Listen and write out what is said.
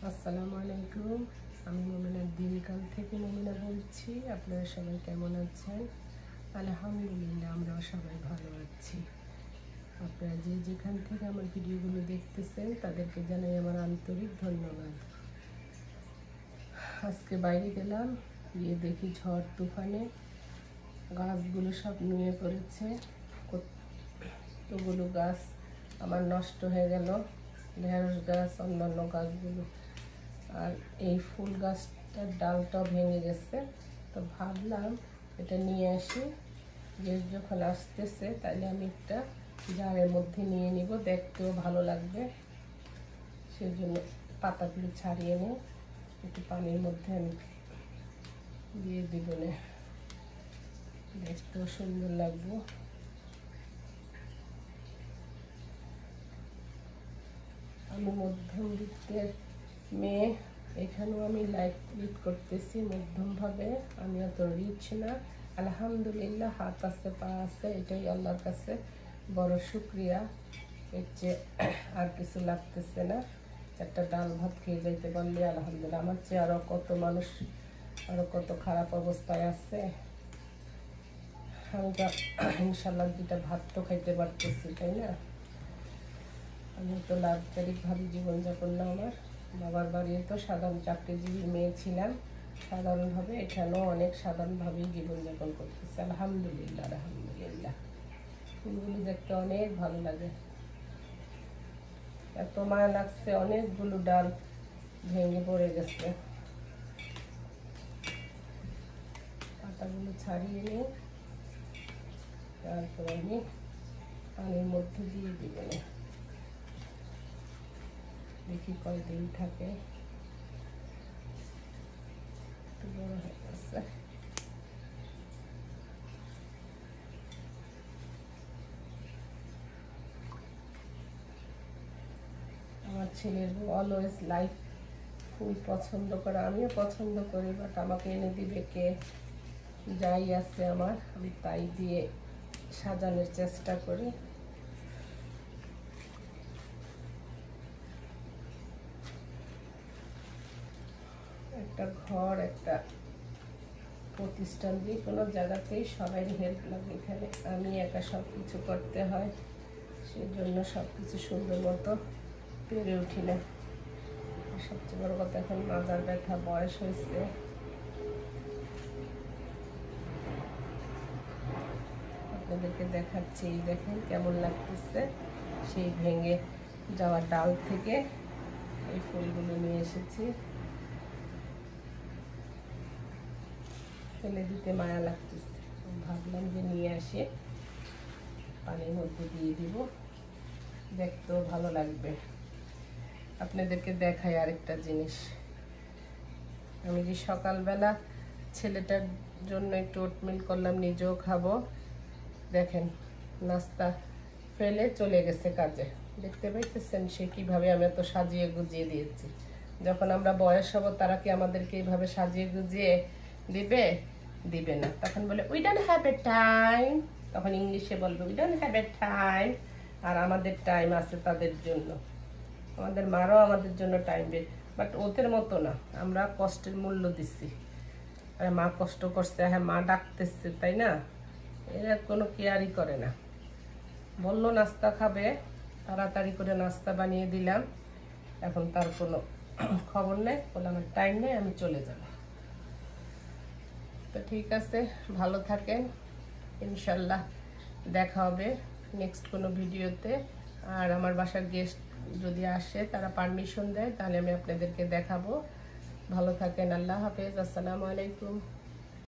আসসালামু আলাইকুম। আমি মোমিনার দিনকাল থেকে মোমিনা বলছি। আপনারা সবাই কেমন আছেন? আলহামদুলিল্লাহ, আমরাও সবাই ভালো আছি। আপনারা যে যেখান থেকে আমার ভিডিওগুলো দেখতেছেন তাদেরকে জানাই আমার আন্তরিক ধন্যবাদ। আজকে বাইরে গেলাম, গিয়ে দেখি ঝড় তুফানে গাছগুলো সব নুয়ে পড়েছে। কতগুলো গাছ আমার নষ্ট হয়ে গেল, ঢেঁড়স গাছ, অন্যান্য গাছগুলো। আর এই ফুল গাছটার ডালটাও ভেঙে গেছে। তো ভাবলাম এটা নিয়ে আসি, গেস্ট যখন আসতেছে তাহলে আমি একটা জারের মধ্যে নিয়ে নিব, দেখতেও ভালো লাগবে। সেজন্য পাতাগুলো ছাড়িয়ে নিয়ে একটু পানির মধ্যে আমি দিয়ে দিব, না দেখতেও সুন্দর লাগবে। আমি মধ্যবিত্তের মেয়ে, এখানেও আমি লাইফ লিড করতেছি মধ্যমভাবে। আমি অত রিচ না, আলহামদুলিল্লাহ। হাত আছে, পা আছে, এটাই আল্লাহর কাছে বড় শুক্রিয়া। এর চেয়ে আর কিছু লাগতেছে না। একটা ডাল ভাত খেয়ে যাইতে পারলে আলহামদুলিল্লাহ। আমার চেয়ে আরও কত মানুষ আরও কত খারাপ অবস্থায় আছে। আমি তো ইনশাল্লাহ দুটা ভাত তো খাইতে পারতেছি, তাই না? আমি তো লাভদায়কভাবে জীবনযাপন না। আমার বাবার বাড়িও তো সাধারণ চাকরিজীবী মেয়ে ছিলাম, সাধারণভাবে এখানেও অনেক সাধারণভাবেই জীবনযাপন করতেছি, আলহামদুলিল্লাহ। আলহামদুলিল্লাহ, ফুলগুলো দেখতে অনেক ভালো লাগে। এত মায়া লাগছে, অনেকগুলো ডাল ভেঙে পড়ে গেছে। পাতাগুলো ছাড়িয়ে নিয়ে তারপর আমি পানির মধ্যে দিয়ে দিব, না দেখি কয়দিন থাকে। একটু বড় হয়ে গেছে। আমার ছেলের অলওয়েজ লাইফ ফুল পছন্দ করে, আমিও পছন্দ করি, বাট আমাকে এনে দিবে কে? যাই আছে আমার, আমি তাই দিয়ে সাজানোর চেষ্টা করি। একটা ঘর, একটা প্রতিষ্ঠান, যে কোনো জায়গাতেই সবাই হেল্প লাগে। এখানে আমি একা সব কিছু করতে হয়, সেজন্য সব কিছু সুন্দর মতো পেরে উঠি না। সবচেয়ে বড় কথা, এখন মাজার ব্যথা, বয়স হয়েছে। আপনাদেরকে দেখাচ্ছি, দেখেন কেমন লাগতেছে। সেই ভেঙে যাওয়া ডাল থেকে এই ফুলগুলো নিয়ে এসেছি। ফেলে দিতে মায়া লাগতেছে, ভাবলাম যে নিয়ে আসে পানির মধ্যে দিয়ে দিব, দেখতেও ভালো লাগবে। আপনাদেরকে দেখাই আরেকটা জিনিস। আমি যে সকালবেলা ছেলেটার জন্য একটু ওটমিল করলাম, নিজেও খাবো। দেখেন, নাস্তা ফেলে চলে গেছে কাজে। দেখতে পাইতেছেন সে কিভাবে আমি এত সাজিয়ে গুজিয়ে দিয়েছি। যখন আমরা বয়স হব, তারা কি আমাদেরকে এইভাবে সাজিয়ে গুজিয়ে দিবে? দিবে না। তখন বলে we don't have a time, তখন ইংলিশে বলবে we don't have a time. আর আমাদের টাইম আছে তাদের জন্য, আমাদের মারাও আমাদের জন্য টাইম বের, বাট ওদের মতো না। আমরা কষ্টের মূল্য দিচ্ছি। আরে মা কষ্ট করছে, হ্যাঁ মা ডাকতেছে, তাই না? এরা কোনো কেয়ারই করে না। বললো নাস্তা খাবে, তাড়াতাড়ি করে নাস্তা বানিয়ে দিলাম, এখন তার কোনো খবর নেই। বলে আমার টাইম নেই, আমি চলে যাব। তো ঠিক আছে, ভালো থাকেন, ইনশাল্লাহ দেখা হবে নেক্সট কোনো ভিডিওতে। আর আমার বাসার গেস্ট যদি আসে, তারা পারমিশন দেয়, তাহলে আমি আপনাদেরকে দেখাবো। ভালো থাকেন, আল্লাহ হাফেজ, আসসালামু আলাইকুম।